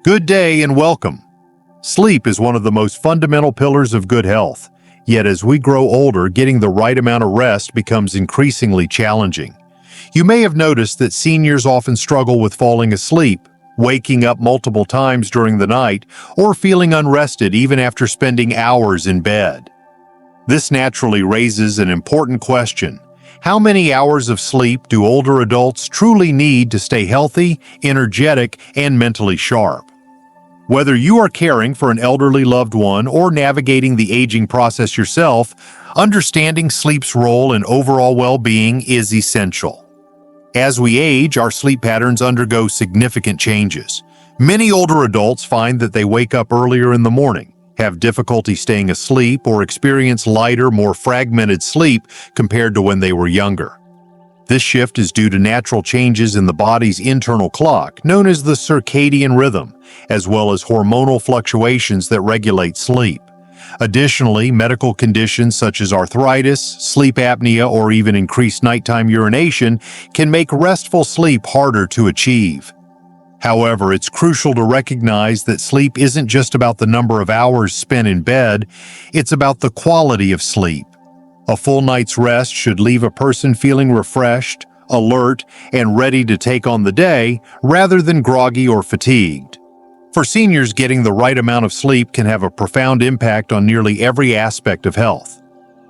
Good day and welcome. Sleep is one of the most fundamental pillars of good health. Yet as we grow older, getting the right amount of rest becomes increasingly challenging. You may have noticed that seniors often struggle with falling asleep, waking up multiple times during the night, or feeling unrested even after spending hours in bed. This naturally raises an important question. How many hours of sleep do older adults truly need to stay healthy, energetic, and mentally sharp? Whether you are caring for an elderly loved one or navigating the aging process yourself, understanding sleep's role in overall well-being is essential. As we age, our sleep patterns undergo significant changes. Many older adults find that they wake up earlier in the morning, have difficulty staying asleep, or experience lighter, more fragmented sleep compared to when they were younger. This shift is due to natural changes in the body's internal clock, known as the circadian rhythm, as well as hormonal fluctuations that regulate sleep. Additionally, medical conditions such as arthritis, sleep apnea, or even increased nighttime urination can make restful sleep harder to achieve. However, it's crucial to recognize that sleep isn't just about the number of hours spent in bed, it's about the quality of sleep. A full night's rest should leave a person feeling refreshed, alert, and ready to take on the day, rather than groggy or fatigued. For seniors, getting the right amount of sleep can have a profound impact on nearly every aspect of health.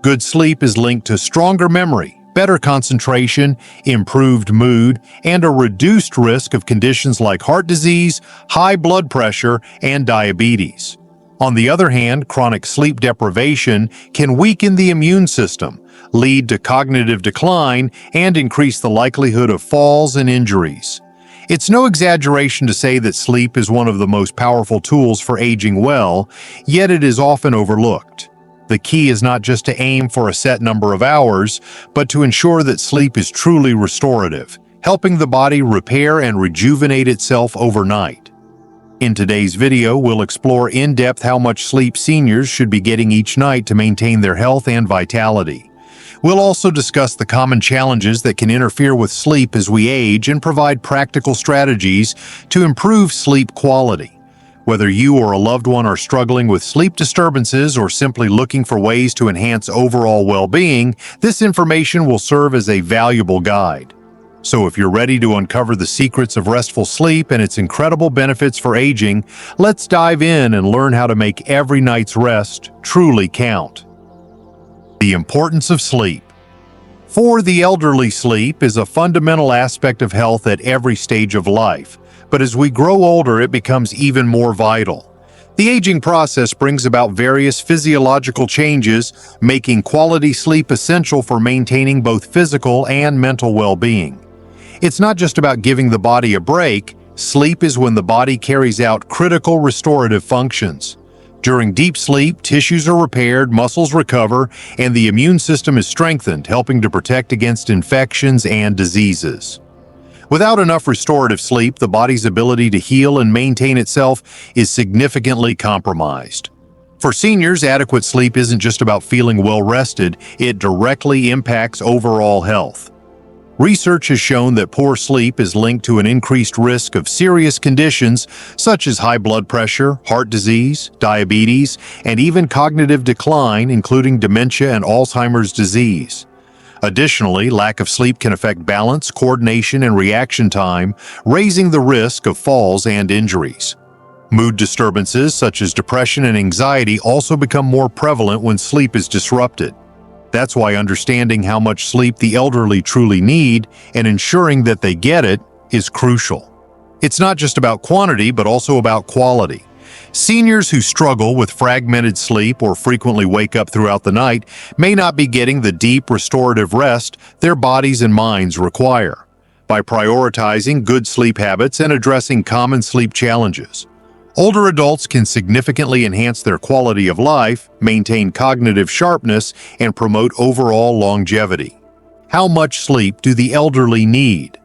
Good sleep is linked to stronger memory, better concentration, improved mood, and a reduced risk of conditions like heart disease, high blood pressure, and diabetes. On the other hand, chronic sleep deprivation can weaken the immune system, lead to cognitive decline, and increase the likelihood of falls and injuries. It's no exaggeration to say that sleep is one of the most powerful tools for aging well, yet it is often overlooked. The key is not just to aim for a set number of hours, but to ensure that sleep is truly restorative, helping the body repair and rejuvenate itself overnight. In today's video, we'll explore in depth how much sleep seniors should be getting each night to maintain their health and vitality. We'll also discuss the common challenges that can interfere with sleep as we age and provide practical strategies to improve sleep quality. Whether you or a loved one are struggling with sleep disturbances or simply looking for ways to enhance overall well-being, this information will serve as a valuable guide. So if you're ready to uncover the secrets of restful sleep and its incredible benefits for aging, let's dive in and learn how to make every night's rest truly count. The importance of sleep. For the elderly, sleep is a fundamental aspect of health at every stage of life, but as we grow older, it becomes even more vital. The aging process brings about various physiological changes, making quality sleep essential for maintaining both physical and mental well-being. It's not just about giving the body a break. Sleep is when the body carries out critical restorative functions. During deep sleep, tissues are repaired, muscles recover, and the immune system is strengthened, helping to protect against infections and diseases. Without enough restorative sleep, the body's ability to heal and maintain itself is significantly compromised. For seniors, adequate sleep isn't just about feeling well-rested, it directly impacts overall health. Research has shown that poor sleep is linked to an increased risk of serious conditions such as high blood pressure, heart disease, diabetes, and even cognitive decline, including dementia and Alzheimer's disease. Additionally, lack of sleep can affect balance, coordination, and reaction time, raising the risk of falls and injuries. Mood disturbances such as depression and anxiety also become more prevalent when sleep is disrupted. That's why understanding how much sleep the elderly truly need and ensuring that they get it is crucial. It's not just about quantity, but also about quality. Seniors who struggle with fragmented sleep or frequently wake up throughout the night may not be getting the deep, restorative rest their bodies and minds require. By prioritizing good sleep habits and addressing common sleep challenges, older adults can significantly enhance their quality of life, maintain cognitive sharpness, and promote overall longevity. How much sleep do the elderly need?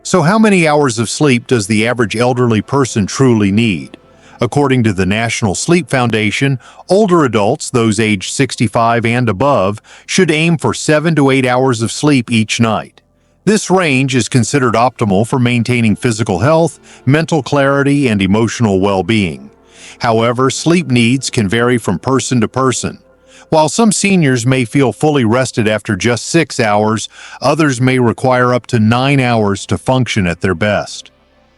So how many hours of sleep does the average elderly person truly need? According to the National Sleep Foundation, older adults, those aged 65 and above, should aim for 7 to 8 hours of sleep each night. This range is considered optimal for maintaining physical health, mental clarity, and emotional well-being. However, sleep needs can vary from person to person. While some seniors may feel fully rested after just 6 hours, others may require up to 9 hours to function at their best.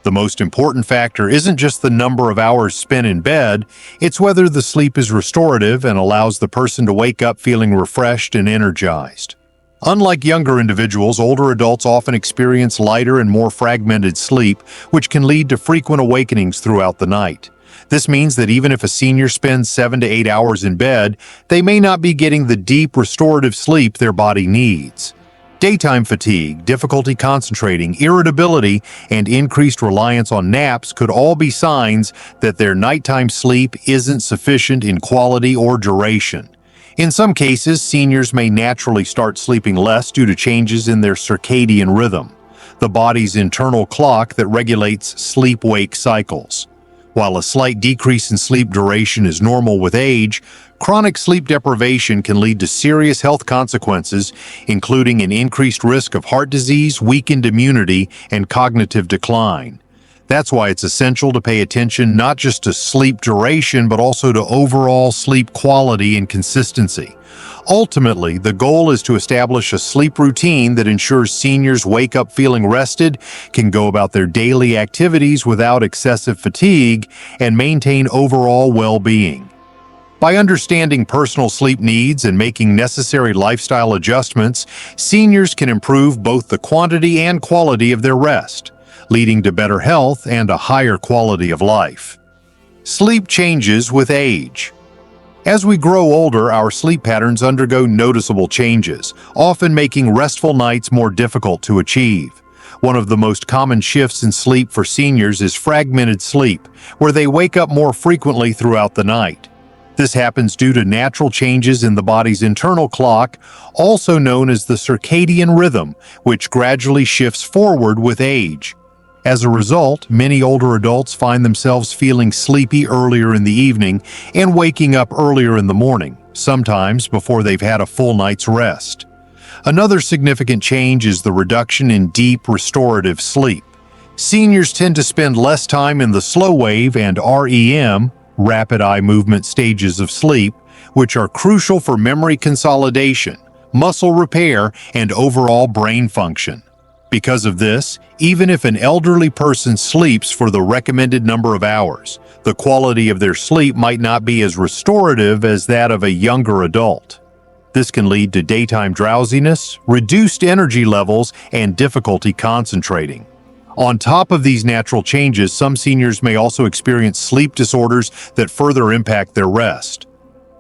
The most important factor isn't just the number of hours spent in bed, it's whether the sleep is restorative and allows the person to wake up feeling refreshed and energized. Unlike younger individuals, older adults often experience lighter and more fragmented sleep, which can lead to frequent awakenings throughout the night. This means that even if a senior spends 7 to 8 hours in bed, they may not be getting the deep, restorative sleep their body needs. Daytime fatigue, difficulty concentrating, irritability, and increased reliance on naps could all be signs that their nighttime sleep isn't sufficient in quality or duration. In some cases, seniors may naturally start sleeping less due to changes in their circadian rhythm, the body's internal clock that regulates sleep-wake cycles. While a slight decrease in sleep duration is normal with age, chronic sleep deprivation can lead to serious health consequences, including an increased risk of heart disease, weakened immunity, and cognitive decline. That's why it's essential to pay attention not just to sleep duration, but also to overall sleep quality and consistency. Ultimately, the goal is to establish a sleep routine that ensures seniors wake up feeling rested, can go about their daily activities without excessive fatigue, and maintain overall well-being. By understanding personal sleep needs and making necessary lifestyle adjustments, seniors can improve both the quantity and quality of their rest, leading to better health and a higher quality of life. Sleep changes with age. As we grow older, our sleep patterns undergo noticeable changes, often making restful nights more difficult to achieve. One of the most common shifts in sleep for seniors is fragmented sleep, where they wake up more frequently throughout the night. This happens due to natural changes in the body's internal clock, also known as the circadian rhythm, which gradually shifts forward with age. As a result, many older adults find themselves feeling sleepy earlier in the evening and waking up earlier in the morning, sometimes before they've had a full night's rest. Another significant change is the reduction in deep, restorative sleep. Seniors tend to spend less time in the slow wave and REM, rapid eye movement stages of sleep, which are crucial for memory consolidation, muscle repair, and overall brain function. Because of this, even if an elderly person sleeps for the recommended number of hours, the quality of their sleep might not be as restorative as that of a younger adult. This can lead to daytime drowsiness, reduced energy levels, and difficulty concentrating. On top of these natural changes, some seniors may also experience sleep disorders that further impact their rest.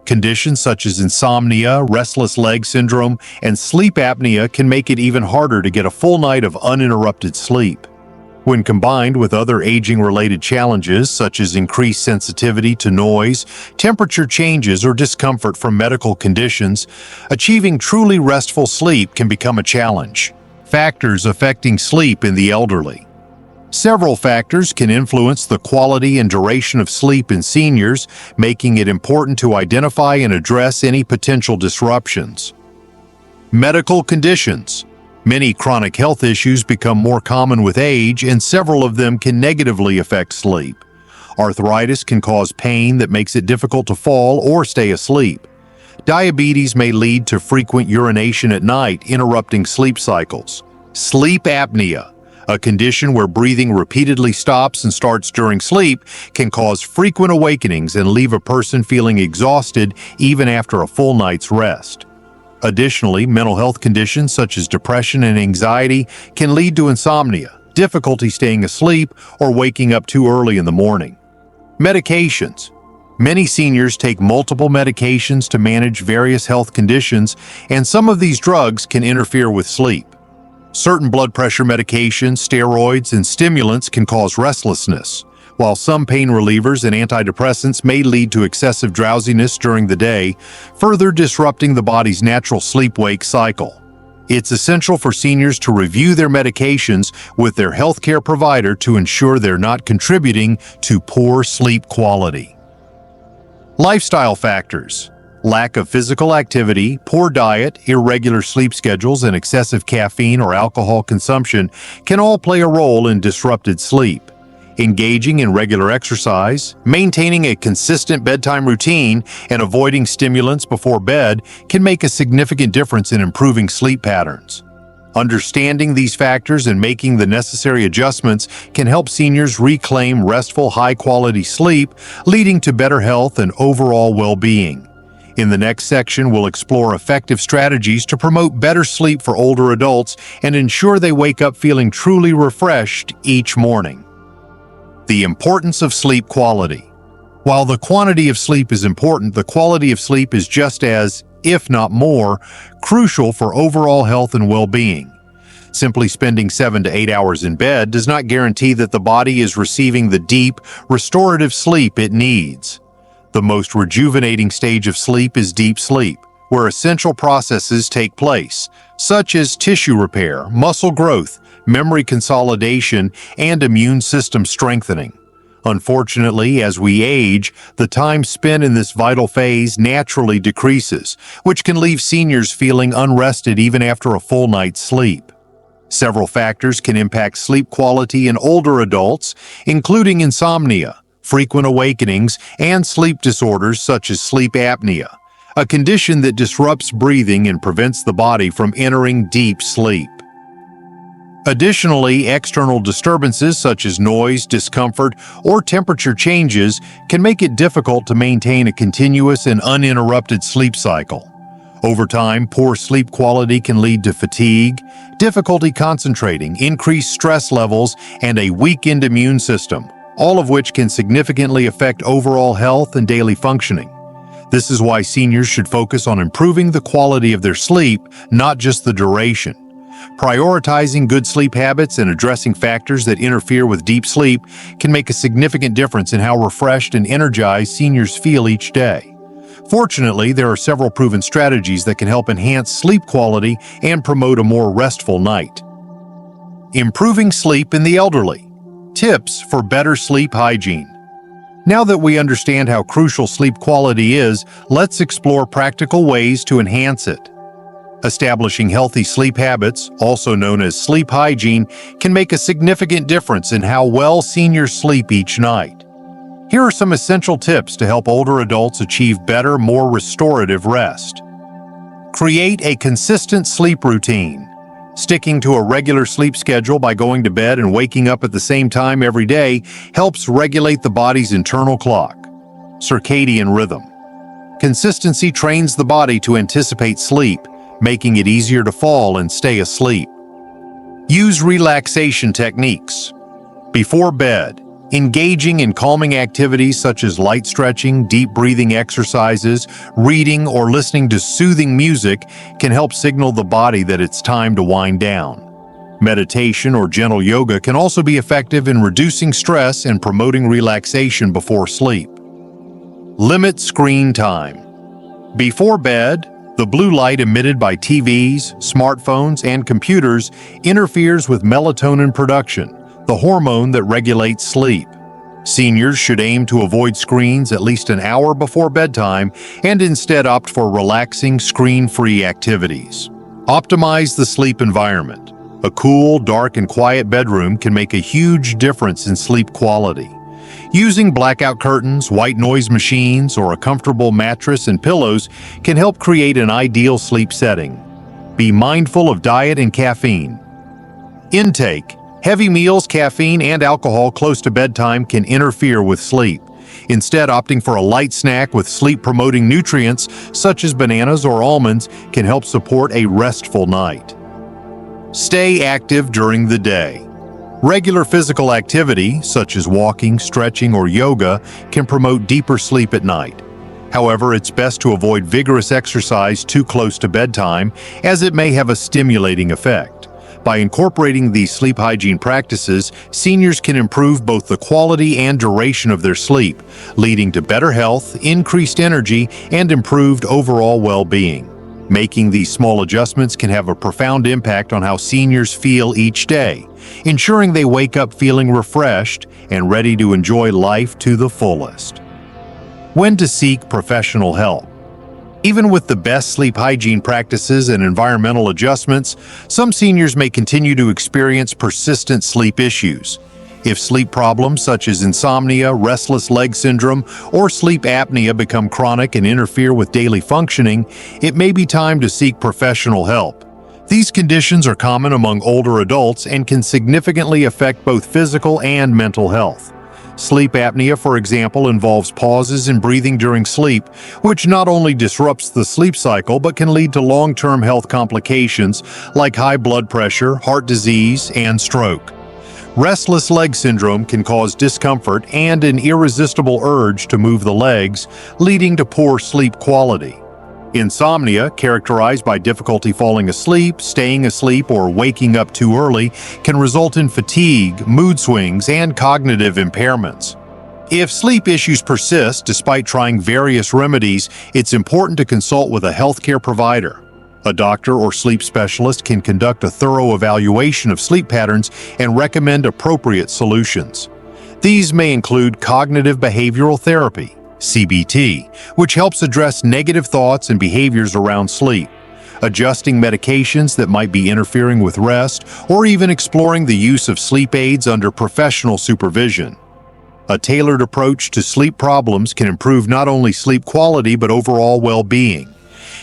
Conditions such as insomnia, restless leg syndrome, and sleep apnea can make it even harder to get a full night of uninterrupted sleep. When combined with other aging-related challenges such as increased sensitivity to noise, temperature changes, or discomfort from medical conditions, achieving truly restful sleep can become a challenge. Factors affecting sleep in the elderly. Several factors can influence the quality and duration of sleep in seniors, making it important to identify and address any potential disruptions. Medical conditions. Many chronic health issues become more common with age, and several of them can negatively affect sleep. Arthritis can cause pain that makes it difficult to fall or stay asleep. Diabetes may lead to frequent urination at night, interrupting sleep cycles. Sleep apnea, a condition where breathing repeatedly stops and starts during sleep, can cause frequent awakenings and leave a person feeling exhausted even after a full night's rest. Additionally, mental health conditions such as depression and anxiety can lead to insomnia, difficulty staying asleep, or waking up too early in the morning. Medications. Many seniors take multiple medications to manage various health conditions, and some of these drugs can interfere with sleep. Certain blood pressure medications, steroids, and stimulants can cause restlessness, while some pain relievers and antidepressants may lead to excessive drowsiness during the day, further disrupting the body's natural sleep-wake cycle. It's essential for seniors to review their medications with their healthcare provider to ensure they're not contributing to poor sleep quality. Lifestyle factors. Lack of physical activity, poor diet, irregular sleep schedules, and excessive caffeine or alcohol consumption can all play a role in disrupted sleep. Engaging in regular exercise, maintaining a consistent bedtime routine, and avoiding stimulants before bed can make a significant difference in improving sleep patterns. Understanding these factors and making the necessary adjustments can help seniors reclaim restful, high-quality sleep, leading to better health and overall well-being. In the next section, we'll explore effective strategies to promote better sleep for older adults and ensure they wake up feeling truly refreshed each morning. The importance of sleep quality. While the quantity of sleep is important, the quality of sleep is just as, if not more, crucial for overall health and well-being. Simply spending 7 to 8 hours in bed does not guarantee that the body is receiving the deep, restorative sleep it needs. The most rejuvenating stage of sleep is deep sleep, where essential processes take place, such as tissue repair, muscle growth, memory consolidation, and immune system strengthening. Unfortunately, as we age, the time spent in this vital phase naturally decreases, which can leave seniors feeling unrested even after a full night's sleep. Several factors can impact sleep quality in older adults, including insomnia, frequent awakenings, and sleep disorders such as sleep apnea, a condition that disrupts breathing and prevents the body from entering deep sleep. Additionally, external disturbances such as noise, discomfort, or temperature changes can make it difficult to maintain a continuous and uninterrupted sleep cycle. Over time, poor sleep quality can lead to fatigue, difficulty concentrating, increased stress levels, and a weakened immune system, all of which can significantly affect overall health and daily functioning. This is why seniors should focus on improving the quality of their sleep, not just the duration. Prioritizing good sleep habits and addressing factors that interfere with deep sleep can make a significant difference in how refreshed and energized seniors feel each day. Fortunately, there are several proven strategies that can help enhance sleep quality and promote a more restful night. Improving sleep in the elderly. Tips for better sleep hygiene. Now that we understand how crucial sleep quality is, let's explore practical ways to enhance it. Establishing healthy sleep habits, also known as sleep hygiene, can make a significant difference in how well seniors sleep each night. Here are some essential tips to help older adults achieve better, more restorative rest. Create a consistent sleep routine. Sticking to a regular sleep schedule by going to bed and waking up at the same time every day helps regulate the body's internal clock. Circadian rhythm. Consistency trains the body to anticipate sleep, making it easier to fall and stay asleep. Use relaxation techniques. Before bed, engaging in calming activities such as light stretching, deep breathing exercises, reading, or listening to soothing music can help signal the body that it's time to wind down. Meditation or gentle yoga can also be effective in reducing stress and promoting relaxation before sleep. Limit screen time. Before bed, the blue light emitted by TVs, smartphones, and computers interferes with melatonin production, the hormone that regulates sleep. Seniors should aim to avoid screens at least an hour before bedtime and instead opt for relaxing, screen-free activities. Optimize the sleep environment. A cool, dark, and quiet bedroom can make a huge difference in sleep quality. Using blackout curtains, white noise machines, or a comfortable mattress and pillows can help create an ideal sleep setting. Be mindful of diet and caffeine. Intake. Heavy meals, caffeine, and alcohol close to bedtime can interfere with sleep. Instead, opting for a light snack with sleep-promoting nutrients, such as bananas or almonds, can help support a restful night. Stay active during the day. Regular physical activity, such as walking, stretching, or yoga, can promote deeper sleep at night. However, it's best to avoid vigorous exercise too close to bedtime, as it may have a stimulating effect. By incorporating these sleep hygiene practices, seniors can improve both the quality and duration of their sleep, leading to better health, increased energy, and improved overall well-being. Making these small adjustments can have a profound impact on how seniors feel each day, ensuring they wake up feeling refreshed and ready to enjoy life to the fullest. When to seek professional help. Even with the best sleep hygiene practices and environmental adjustments, some seniors may continue to experience persistent sleep issues. If sleep problems such as insomnia, restless leg syndrome, or sleep apnea become chronic and interfere with daily functioning, it may be time to seek professional help. These conditions are common among older adults and can significantly affect both physical and mental health. Sleep apnea, for example, involves pauses in breathing during sleep, which not only disrupts the sleep cycle but can lead to long-term health complications like high blood pressure, heart disease, and stroke. Restless leg syndrome can cause discomfort and an irresistible urge to move the legs, leading to poor sleep quality. Insomnia, characterized by difficulty falling asleep, staying asleep, or waking up too early, can result in fatigue, mood swings, and cognitive impairments. If sleep issues persist despite trying various remedies, it's important to consult with a healthcare provider. A doctor or sleep specialist can conduct a thorough evaluation of sleep patterns and recommend appropriate solutions. These may include cognitive behavioral therapy, CBT, which helps address negative thoughts and behaviors around sleep, adjusting medications that might be interfering with rest, or even exploring the use of sleep aids under professional supervision. A tailored approach to sleep problems can improve not only sleep quality but overall well-being.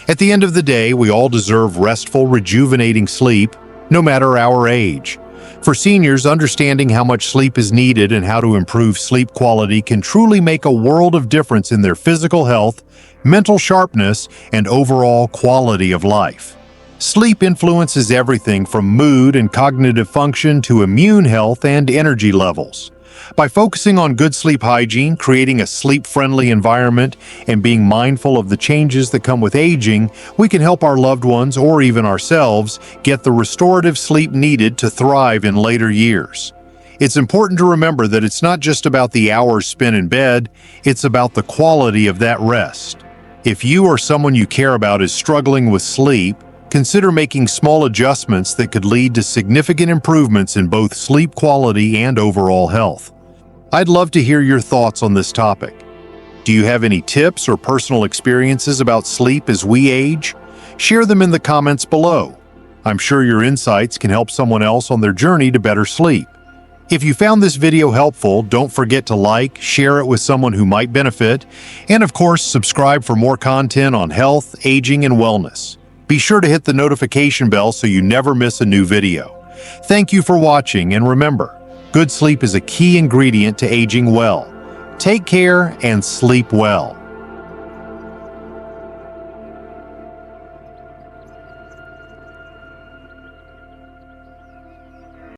At the end of the day, we all deserve restful, rejuvenating sleep, no matter our age. For seniors, understanding how much sleep is needed and how to improve sleep quality can truly make a world of difference in their physical health, mental sharpness, and overall quality of life. Sleep influences everything from mood and cognitive function to immune health and energy levels. By focusing on good sleep hygiene, creating a sleep-friendly environment, and being mindful of the changes that come with aging, we can help our loved ones or even ourselves get the restorative sleep needed to thrive in later years. It's important to remember that it's not just about the hours spent in bed, it's about the quality of that rest. If you or someone you care about is struggling with sleep, consider making small adjustments that could lead to significant improvements in both sleep quality and overall health. I'd love to hear your thoughts on this topic. Do you have any tips or personal experiences about sleep as we age? Share them in the comments below. I'm sure your insights can help someone else on their journey to better sleep. If you found this video helpful, don't forget to like, share it with someone who might benefit, and of course, subscribe for more content on health, aging, and wellness. Be sure to hit the notification bell so you never miss a new video. Thank you for watching, and remember, good sleep is a key ingredient to aging well. Take care and sleep well.